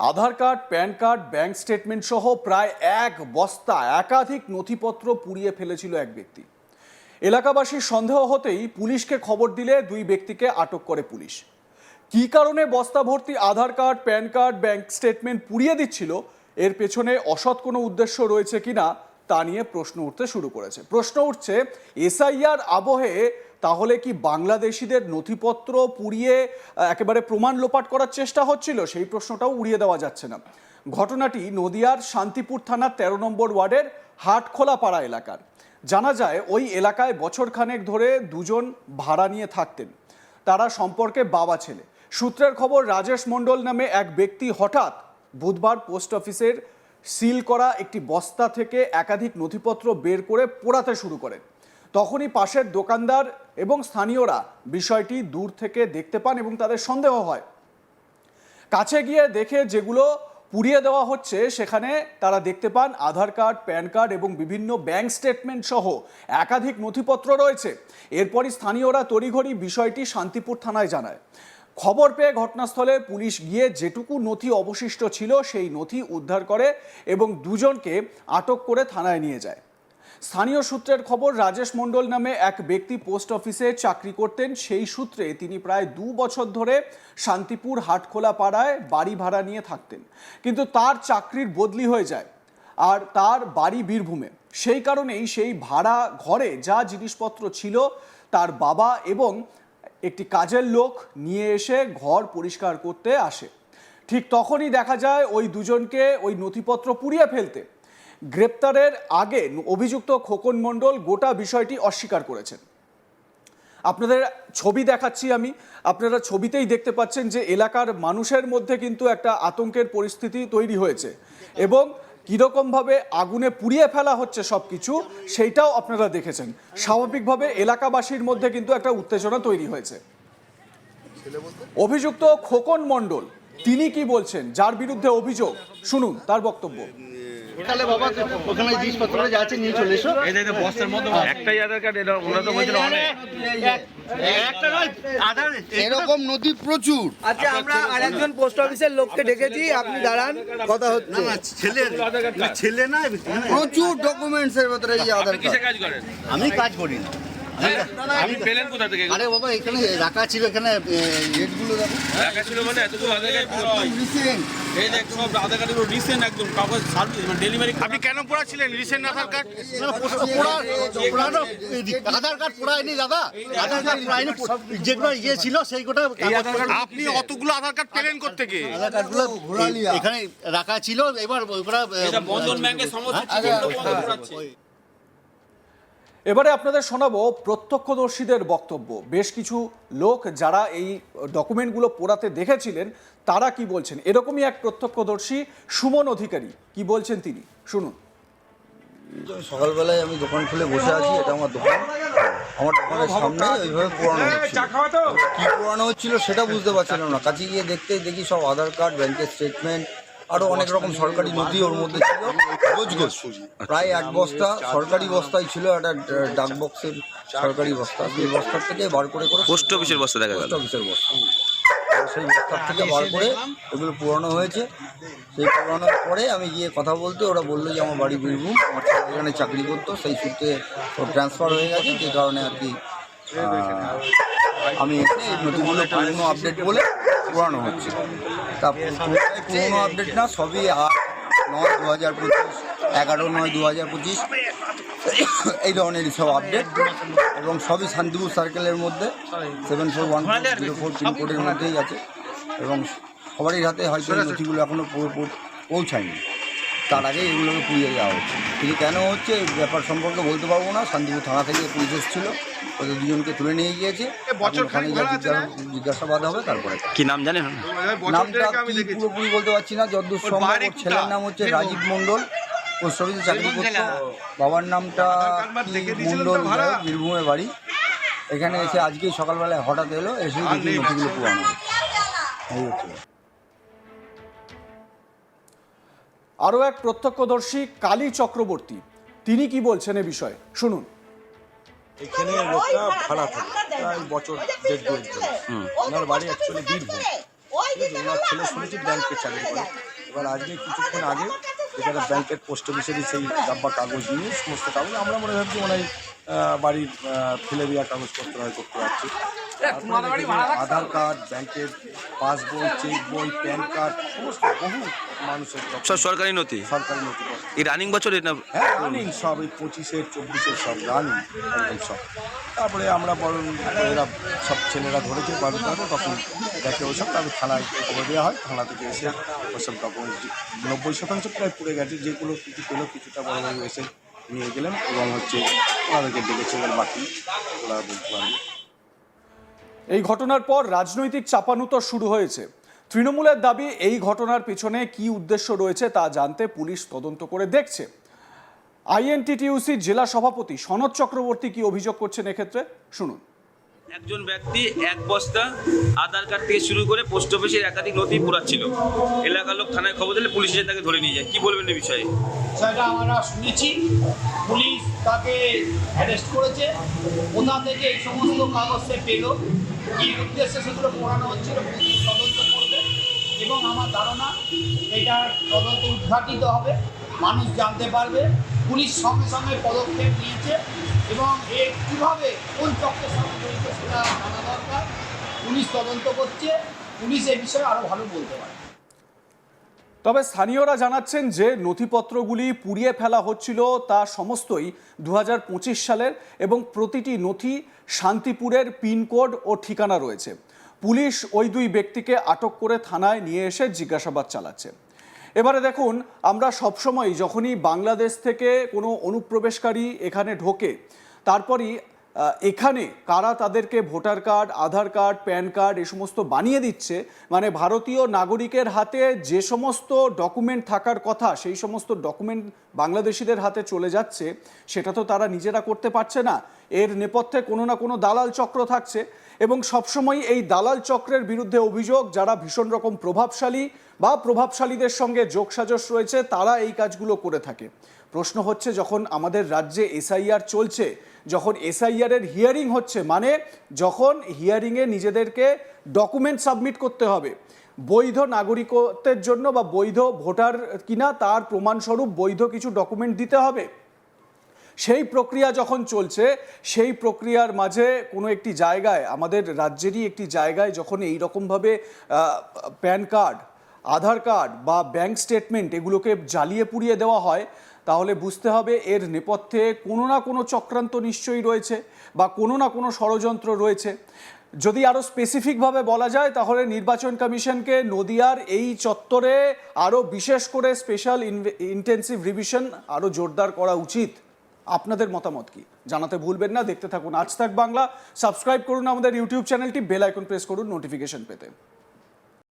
আধার card, PAN card, bank statement সহ প্রায় এক বস্তা একাধিক নথিপত্র পুড়িয়ে ফেলেছিল এক ব্যক্তি। এলাকাবাসীর সন্দেহ হতেই পুলিশকে খবর দিলে দুই ব্যক্তিকে আটক করে পুলিশ। কী কারণে বস্তা ভর্তি Aadhaar card, PAN card, bank statement পুড়িয়ে দিচ্ছিল, এর পেছনে অসৎ কোনো উদ্দেশ্য রয়েছে কিনা তা নিয়ে প্রশ্ন উঠতে শুরু করেছে। প্রশ্ন উঠছে, এসআইআর আবহে তাহলে কি বাংলাদেশিদের নথিপত্র পুড়িয়ে একেবারে প্রমাণ লোপাট করার চেষ্টা হচ্ছিল? সেই প্রশ্নটাও উড়িয়ে দেওয়া যাচ্ছে না। ঘটনাটি নদিয়ার শান্তিপুর থানার ১৩ নম্বর ওয়ার্ডের হাটখোলা পাড়া এলাকার। জানা যায় ওই এলাকায় বছরখানেক ধরে দুজন ভাড়া নিয়ে থাকতেন। তারা সম্পর্কে বাবা ছেলে। সূত্রের খবর, রাজেশ মণ্ডল নামে এক ব্যক্তি হঠাৎ বুধবার পোস্ট অফিসের সিল করা একটি বস্তা থেকে একাধিক নথিপত্র বের করে পোড়াতে শুরু করেন। তখনই পাশের দোকানদার এবং স্থানীয়রা বিষয়টি দূর থেকে দেখতে পান এবং তাদের সন্দেহ হয়। কাছে গিয়ে দেখে যেগুলো পুড়িয়ে দেওয়া হচ্ছে সেখানে তারা দেখতে পান আধার কার্ড, প্যান কার্ড এবং বিভিন্ন ব্যাংক স্টেটমেন্ট সহ একাধিক নথিপত্র রয়েছে। এরপরই স্থানীয়রা তড়িঘড়ি বিষয়টি শান্তিপুর থানায় জানায়। খবর পেয়ে ঘটনাস্থলে পুলিশ গিয়ে যেটুকু নথি অবশিষ্ট ছিল সেই নথি উদ্ধার করে এবং দুজনকে আটক করে থানায় নিয়ে যায়। স্থানীয় সূত্রের খবর, রাজেশ মণ্ডল নামে এক ব্যক্তি পোস্ট অফিসে চাকরি করতেন। সেই সূত্রে তিনি প্রায় ২ বছর ধরে শান্তিপুর হাটখোলা পাড়ায় বাড়ি ভাড়া নিয়ে থাকতেন, কিন্তু তার চাকরির বদলি হয়ে যায় আর তার বাড়ি বীরভূমে। সেই কারণেই সেই ভাড়া ঘরে যা জিনিসপত্র ছিল তার বাবা এবং একটি কাজের লোক নিয়ে এসে ঘর পরিষ্কার করতে আসে। ঠিক তখনই দেখা যায় ওই দুজনকে ওই নথিপত্র পুড়িয়ে ফেলতে। গ্রেপ্তারের আগে অভিযুক্ত খোকন মণ্ডল গোটা বিষয়টি অস্বীকার করেছেন। আপনাদের ছবি দেখাচ্ছি আমি, আপনারা ছবিতেই দেখতে পাচ্ছেন যে এলাকার মানুষের মধ্যে কিন্তু একটা আতঙ্কের পরিস্থিতি তৈরি হয়েছে এবং কীরকমভাবে আগুনে পুড়িয়ে ফেলা হচ্ছে সব কিছু সেইটাও আপনারা দেখেছেন। স্বাভাবিকভাবে এলাকাবাসীর মধ্যে কিন্তু একটা উত্তেজনা তৈরি হয়েছে। অভিযুক্ত খোকন মণ্ডল তিনি কি বলছেন, যার বিরুদ্ধে অভিযোগ, শুনুন তার বক্তব্য। তাহলে বাবা ওখানে জিনিসপত্র যা আছে নিয়ে চলে এসো। এই যে বস্তার মধ্যে একটাই আধার কার্ড, এটা ওরা তো বলছিল অনেক, একটা নয় আধার এরকম নথি প্রচুর। আচ্ছা, আমরা আরেকজন পোস্ট অফিসের লোককে ডেকেছি, আপনি দাঁড়ান, কথা হচ্ছে। ছেলে না, প্রচুর ডকুমেন্টস এর ভিতরে এই আধার কিসে কার্ড। কাজ করেন? আমি কাজ করি না। আমি পেলেন কোথা থেকে? আরে বাবা এখানে রাখা ছিল, এখানে ডেটগুলো দেখো রাখা ছিল মানে এতগুলো আধার কার্ড রিসেন্ট। এই দেখ সব আধার কার্ডগুলো রিসেন্ট, একদম কাগজ সার্ভিস মানে ডেলিভারি। আপনি কেন পড়াছিলেন রিসেন্ট আধার কার্ড? আধার কার্ড পোড়ায়নি দাদা, আধার কার্ড পোড়ায়নি, যেগুলো ইয়ে ছিল সেই গোটা। আপনি অতগুলো আধার কার্ড পেলেন কোত্থেকে? আধার কার্ডগুলো এখানে রাখা ছিল, এবার ওগুলা বন্ধন ব্যাংকের সমস্যা ছিল। এবারে আপনাদের শোনাবো প্রত্যক্ষদর্শীদের বক্তব্য। বেশ কিছু লোক যারা এই ডকুমেন্টগুলো পোড়াতে দেখেছিলেন তারা কি বলছেন। এরকমই এক প্রত্যক্ষদর্শী সুমন অধিকারী, কি বলছেন তিনি, শুনুন। সকালবেলায় আমি দোকান খুলে বসে আছি, এটা আমার দোকান। আমার দোকানের সামনে ওইভাবে পোড়ানো হচ্ছিল। কি পোড়ানো হচ্ছিল সেটা বুঝতে পারছিলাম না। কাছে গিয়ে দেখতেই দেখি সব আধার কার্ড, ব্যাংকের স্টেটমেন্ট, আরো অনেক রকম সরকারি নথি ওর মধ্যে ছিল। গোছ গোছ প্রায় এক বস্তা সরকারি বস্তায় ছিল, একটা ডাক বক্সের সরকারি বস্তা। সেই বস্তার থেকে বার করে করে পোস্ট অফিসের বস্তা দেখা গেল। পোস্ট অফিসের বস্তা, সেই বস্তার থেকে বার করে এগুলো পুরানো হয়েছে। সেই পুরানোর পরে আমি গিয়ে কথা বলতে ওরা বললো যে আমার বাড়ি বীরভূম, আমার ছেলে এখানে চাকরি করতো, সেই সূত্রে ওর ট্রান্সফার হয়ে গেছে, যে কারণে আর কি আমি এখানে এই নথিগুলো পুরোনো আপডেট বলে পুরানো হচ্ছে। তা পুরোনো আপডেট না, সবই 8/9/2025, 11/9/2025 এই ধরনের সব আপডেট, এবং সবই শান্তিপুর সার্কেলের মধ্যে 741404 পিনকোডের মধ্যেই আছে, এবং সবারই হাতে হয়তো এই নথিগুলো এখনও পৌঁছায়নি। তার আগে এগুলোকে পুড়িয়ে দেওয়া হচ্ছে। কিন্তু কেন হচ্ছে এই ব্যাপার সম্পর্কে বলতে পারবো না। শান্তিপুর থানা থেকে পুলিশ এসেছিল, ওদের দুজনকে তুলে নিয়ে গিয়েছে। ওখানে যা জিজ্ঞাসাবাদ হবে তারপরে। কি নাম জানেন? নামটা কি পুরোপুরি বলতে পারছি না, যতদূর সম্ভব। ওর ছেলের নাম হচ্ছে রাজীব মণ্ডল, পোস্ট অফিসে চাকরি করতো। বাবার নামটা মণ্ডল, বীরভূমে বাড়ি। এখানে এসে আজকেই সকালবেলায় হঠাৎ এলো, এসে দেখি নথিগুলো পুরানো হচ্ছে। আরও এক প্রত্যক্ষদর্শী কালী চক্রবর্তী, তিনি কি বলছেন এ বিষয়ে, শুনুন। এখানে লোকটা ভাড়া থাকে প্রায় বছর 1.5 ধরে। ওনার বাড়ি অ্যাকচুয়ালি বীরভূম। ওনার ছেলে শুনেছি ব্যাংকে চাকরি করে, এবার আজকে কিছুক্ষণ আগে এখানে ব্যাংকের পোস্ট অফিসেরই সেই ডাব্বা কাগজ নিয়ে সমস্ত কাগজ আমরা মনে ভাবছি মনে হয় বাড়ির ফেলে দেওয়া কাগজপত্র হয় করতে পারছি। আধার কার্ড, ব্যাংকের পাসবই, চেক বই, প্যান কার্ড, সমস্ত বহু মানুষের সব সরকারি নথি, সরকারি নথিপত্র। এই রানিং বছরে না? হ্যাঁ, রানিং সব, এই 25-এর 24-এর সব রানিং একদম সব। তারপরে আমরা বড় এরা সব ছেলেরা ধরেছে বাড়িতে, তখন দেখে ওসব, তারপর থানায় খবর দেওয়া হয়। থানা থেকে এসে ওসব ডকুমেন্ট 90% প্রায় পুড়ে গেছে। যেগুলো কিছু পেলো কিছুটা বড়বাবু এসে নিয়ে গেলেন এবং ওনাদেরকে ডেকেছে, বাকি ওরা বলতে পারবে। এই ঘটনার পর রাজনৈতিক চাপানুতর শুরু হয়েছে। তৃণমূলের দাবি এই ঘটনার পিছনে কী উদ্দেশ্য রয়েছে তা জানতে পুলিশ তদন্ত করে দেখছে। আইএনটিটিইউসির জেলা সভাপতি সনৎ চক্রবর্তী কি অভিযোগ করছেন এক্ষেত্রে শুনুন। একজন ব্যক্তি এক বস্তা আধার কার্ড থেকে শুরু করে পোস্ট অফিসের একাধিক নথি পুরাচ্ছিল। এলাকার লোক থানায় খবর দিলে পুলিশ এসে তাকে ধরে নিয়ে যায়। কি বলবেন এই বিষয়ে? সেটা আমরা শুনেছি, পুলিশ তাকে অ্যারেস্ট করেছে। কোথা থেকে এই সমস্ত কাগজ সে পেল, কী উদ্দেশ্যে সেগুলো পড়ানো হচ্ছিল, পুলিশ তদন্ত করবে এবং আমার ধারণা এটার তদন্ত উদ্ঘাটিত হবে, মানুষ জানতে পারবে। পুলিশ সঙ্গে সঙ্গে পদক্ষেপ নিয়েছে এবং এর কীভাবে কোন চক্রের সঙ্গে জড়িত সেটা জানা দরকার। পুলিশ তদন্ত করছে, পুলিশ এ বিষয়ে আরও ভালো বলতে পারে। তবে স্থানীয়রা জানাচ্ছেন যে নথিপত্রগুলি পুড়িয়ে ফেলা হচ্ছিল তা সমস্তই 2025 সালের এবং প্রতিটি নথি শান্তিপুরের পিনকোড ও ঠিকানা রয়েছে। পুলিশ ওই দুই ব্যক্তিকে আটক করে থানায় নিয়ে এসে জিজ্ঞাসাবাদ চালাচ্ছে। এবারে দেখুন, আমরা সবসময় যখনই বাংলাদেশ থেকে কোনো অনুপ্রবেশকারী এখানে ঢোকে, তারপরই এখানে কারা তাদেরকে ভোটার কার্ড, আধার কার্ড, প্যান কার্ড এ সমস্ত বানিয়ে দিচ্ছে, মানে ভারতীয় নাগরিকের হাতে যে সমস্ত ডকুমেন্ট থাকার কথা সেই সমস্ত ডকুমেন্ট বাংলাদেশিদের হাতে চলে যাচ্ছে, সেটা তো তারা নিজেরা করতে পারছে না। এর নেপথ্যে কোনো না কোনো দালাল চক্র থাকছে এবং সবসময় এই দালাল চক্রের বিরুদ্ধে অভিযোগ, যারা ভীষণ রকম প্রভাবশালী বা প্রভাবশালীদের সঙ্গে যোগসাজশ রয়েছে তারা এই কাজগুলো করে থাকে। প্রশ্ন হচ্ছে, যখন আমাদের রাজ্যে এসআইআর চলছে, যখন এসআইআরের হিয়ারিং হচ্ছে, মানে যখন হিয়ারিংয়ে নিজেদেরকে ডকুমেন্ট সাবমিট করতে হবে বৈধ নাগরিকত্বের জন্য বা বৈধ ভোটার কিনা তার প্রমাণস্বরূপ বৈধ কিছু ডকুমেন্ট দিতে হবে, সেই প্রক্রিয়া যখন চলছে, সেই প্রক্রিয়ার মাঝে কোনো একটি জায়গায়, আমাদের রাজ্যেরই একটি জায়গায় যখন এই রকমভাবে প্যান কার্ড, আধার কার্ড বা ব্যাংক স্টেটমেন্ট এগুলোকে জ্বালিয়ে পুড়িয়ে দেওয়া হয়, তাহলে বুঝতে হবে এর নেপথ্যে কোনো না কোনো চক্রান্ত নিশ্চয়ই রয়েছে বা কোনো না কোনো ষড়যন্ত্র রয়েছে। যদি আরও স্পেসিফিকভাবে বলা যায়, তাহলে নির্বাচন কমিশনকে নদিয়ার এই চত্বরে আরও বিশেষ করে স্পেশাল ইন্টেন্সিভ রিভিশন আরও জোরদার করা উচিত। আপনাদের মতামত কি জানাতে ভুলবেন না। দেখতে থাকুন আজ তাক বাংলা। সাবস্ক্রাইব করুন আমাদের ইউটিউব চ্যানেলটি, বেল আইকন প্রেস করুন নোটিফিকেশন পেতে।